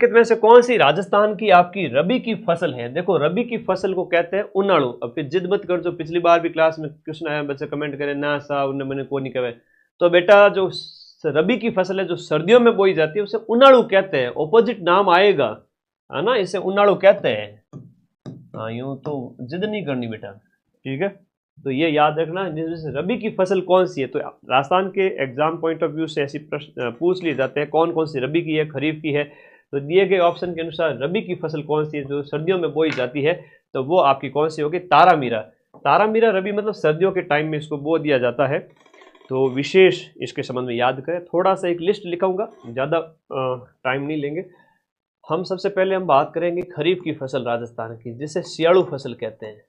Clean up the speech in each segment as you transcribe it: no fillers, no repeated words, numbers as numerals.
में से कौन सी राजस्थान की आपकी रबी की फसल है? देखो रबी की फसल को कहते हैं उनाड़ू। अब फिर जिद मत कर, जो पिछली बार भी क्लास में क्वेश्चन आया, बच्चे कमेंट करें ना सा उन्हें मैंने को नहीं कहे। तो बेटा जो रबी की फसल है जो सर्दियों में बोई जाती है उसे उनाड़ू कहते हैं, ऑपोजिट नाम आएगा, है ना, इसे उनाड़ू कहते हैं। हाँ, यूं तो जिद नहीं करनी बेटा, ठीक है। तो ये याद रखना, रबी की फसल कौन सी है। तो राजस्थान के एग्जाम पॉइंट ऑफ व्यू से ऐसी प्रश्न पूछ लिए जाते हैं, कौन कौन सी रबी की है, खरीफ की है। तो दिए गए ऑप्शन के अनुसार रबी की फसल कौन सी है जो सर्दियों में बोई जाती है, तो वो आपकी कौन सी होगी? तारामीरा। तारामीरा रबी मतलब सर्दियों के टाइम में इसको बो दिया जाता है। तो विशेष इसके संबंध में याद करें। थोड़ा सा एक लिस्ट लिखाऊंगा, ज़्यादा टाइम नहीं लेंगे। हम सबसे पहले हम बात करेंगे खरीफ की फसल राजस्थान की, जिसे सियाड़ू फसल कहते हैं।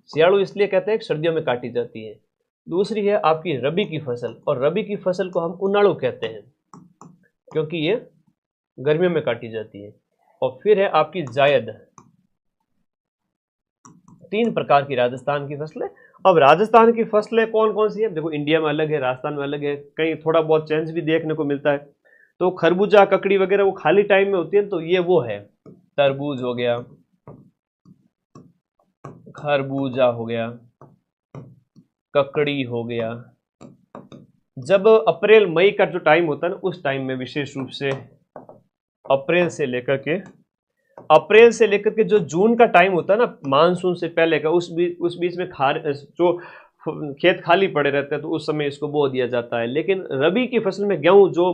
सियाड़ू इसलिए कहते हैं कि सर्दियों में काटी जाती है। दूसरी है आपकी रबी की फसल, और रबी की फसल को हम उनाड़ू कहते हैं क्योंकि ये गर्मियों में काटी जाती है। और फिर है आपकी जायद। 3 प्रकार की राजस्थान की फसलें। अब राजस्थान की फसलें कौन कौन सी है? देखो इंडिया में अलग है, राजस्थान में अलग है, कहीं थोड़ा बहुत चेंज भी देखने को मिलता है। तो खरबूजा, ककड़ी वगैरह वो खाली टाइम में होती है, तो ये वो है। तरबूज हो गया, खरबूजा हो गया, ककड़ी हो गया। जब अप्रैल मई का जो टाइम होता है ना, उस टाइम में विशेष रूप से अप्रैल से लेकर के जो जून का टाइम होता है ना, मानसून से पहले का, उस बीच में जो खेत खाली पड़े रहते हैं, तो उस समय इसको बो दिया जाता है। लेकिन रबी की फसल में गेहूं, जो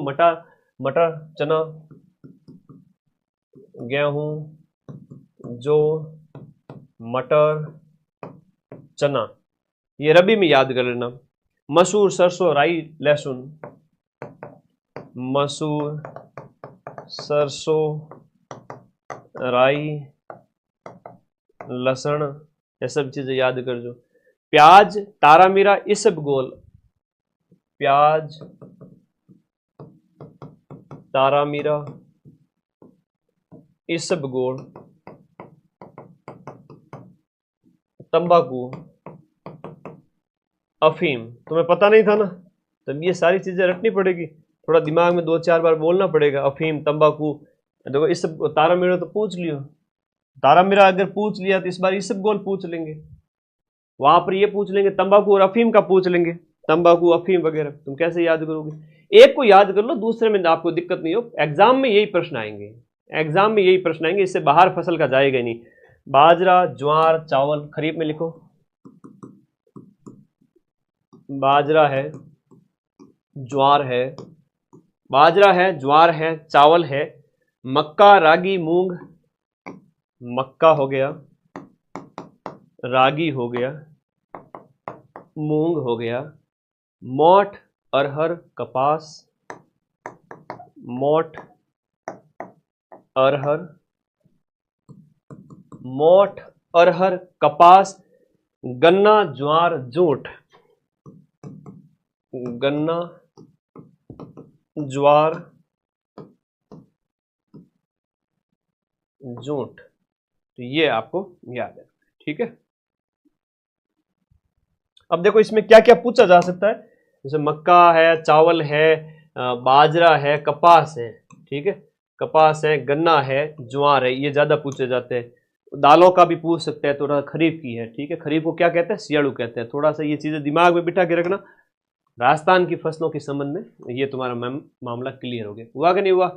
मटर, चना, गेहूं, जो मटर, चना, ये रबी में याद कर लेना। मसूर, सरसों, राई, लहसुन, मसूर, सरसों, राई, लहसुन, ये सब चीजें याद कर जो। प्याज, तारामीरा, इसबगोल, प्याज, तारामीरा, इसबगोल, तंबाकू, अफीम। तुम्हें पता नहीं था ना, तब ये सारी चीजें रखनी पड़ेगी, थोड़ा दिमाग में 2-4 बार बोलना पड़ेगा। अफीम, तंबाकू, देखो इस सब। तारामीरा तो पूछ लियो, तारामीरा अगर पूछ लिया तो इस बार इसबगोल पूछ लेंगे, वहां पर ये पूछ लेंगे, तंबाकू और अफीम का पूछ लेंगे, तंबाकू, अफीम वगैरह। तुम कैसे याद करोगे? एक को याद कर लो, दूसरे में आपको दिक्कत नहीं हो। एग्जाम में यही प्रश्न आएंगे, एग्जाम में यही प्रश्न आएंगे, इससे बाहर फसल का जाएगा नहीं। बाजरा, ज्वार, चावल, खरीफ में लिखो। बाजरा है, ज्वार है, बाजरा है, ज्वार है, चावल है, मक्का, रागी, मूंग। मक्का हो गया, रागी हो गया, मूंग हो गया, मोठ, अरहर, कपास, मोठ, अरहर, मोठ, अरहर, कपास, गन्ना, ज्वार, जूट। गन्ना, ज्वार, जूट। तो ये आपको याद है, ठीक है। अब देखो इसमें क्या क्या पूछा जा सकता है, जैसे मक्का है, चावल है, बाजरा है, कपास है, ठीक है, कपास है, गन्ना है, ज्वार है, ये ज्यादा पूछे जाते हैं। दालों का भी पूछ सकते हैं, थोड़ा खरीफ की है, ठीक है। खरीफ को क्या कहते हैं? सियाड़ू कहते हैं। थोड़ा सा ये चीजें दिमाग में बिठा के रखना। राजस्थान की फसलों के संबंध में ये तुम्हारा मामला क्लियर हो गया। हुआ कि नहीं हुआ?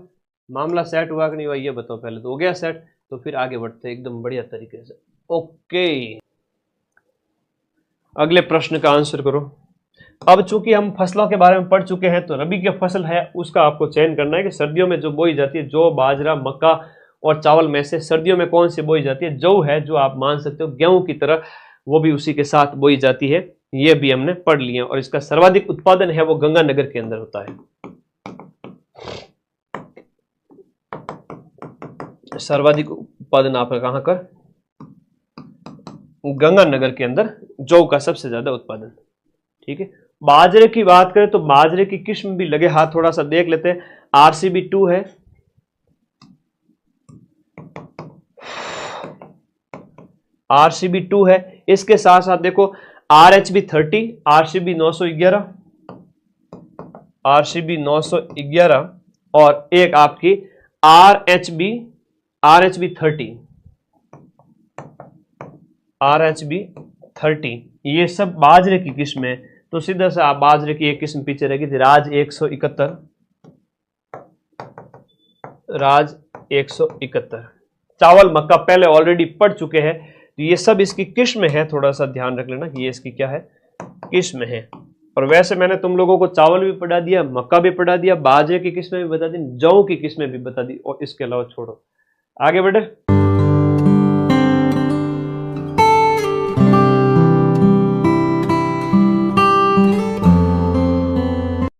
मामला सेट हुआ कि नहीं हुआ, ये बताओ पहले। तो हो गया सेट, तो फिर आगे बढ़ते हैं एकदम बढ़िया तरीके से। ओके, अगले प्रश्न का आंसर करो। अब चूंकि हम फसलों के बारे में पढ़ चुके हैं, तो रबी की फसल है उसका आपको चयन करना है कि सर्दियों में जो बोई जाती है, जो बाजरा, मक्का और चावल में से सर्दियों में कौन सी बोई जाती है। जौ है, जो आप मान सकते हो गेहूं की तरह, वो भी उसी के साथ बोई जाती है। ये भी हमने पढ़ लिया। और इसका सर्वाधिक उत्पादन है वो गंगानगर के अंदर होता है। सर्वाधिक उत्पादन आपका कहां का? गंगानगर के अंदर जौ का सबसे ज्यादा उत्पादन, ठीक है। बाजरे की बात करें तो बाजरे की किस्म भी लगे हाथ थोड़ा सा देख लेते हैं। RCB2 है, RCB2 है। इसके साथ साथ देखो RHB30, RCB 911, RCB 911 और एक आपकी RHB 30, RHB 30, ये सब बाजरे की किस्म है। तो सीधा सा आप बाजरे की एक किस्म पीछे रहेगी थी, राज 171, राज 171। चावल मक्का पहले ऑलरेडी पढ़ चुके हैं, तो ये सब इसकी किस्म है, थोड़ा सा ध्यान रख लेना कि ये इसकी क्या है, किस्म है। और वैसे मैंने तुम लोगों को चावल भी पढ़ा दिया, मक्का भी पढ़ा दिया, बाजरे की किस्में भी बता दी, जौ की किस्में भी बता दी, और इसके अलावा छोड़ो। आगे बढ़े।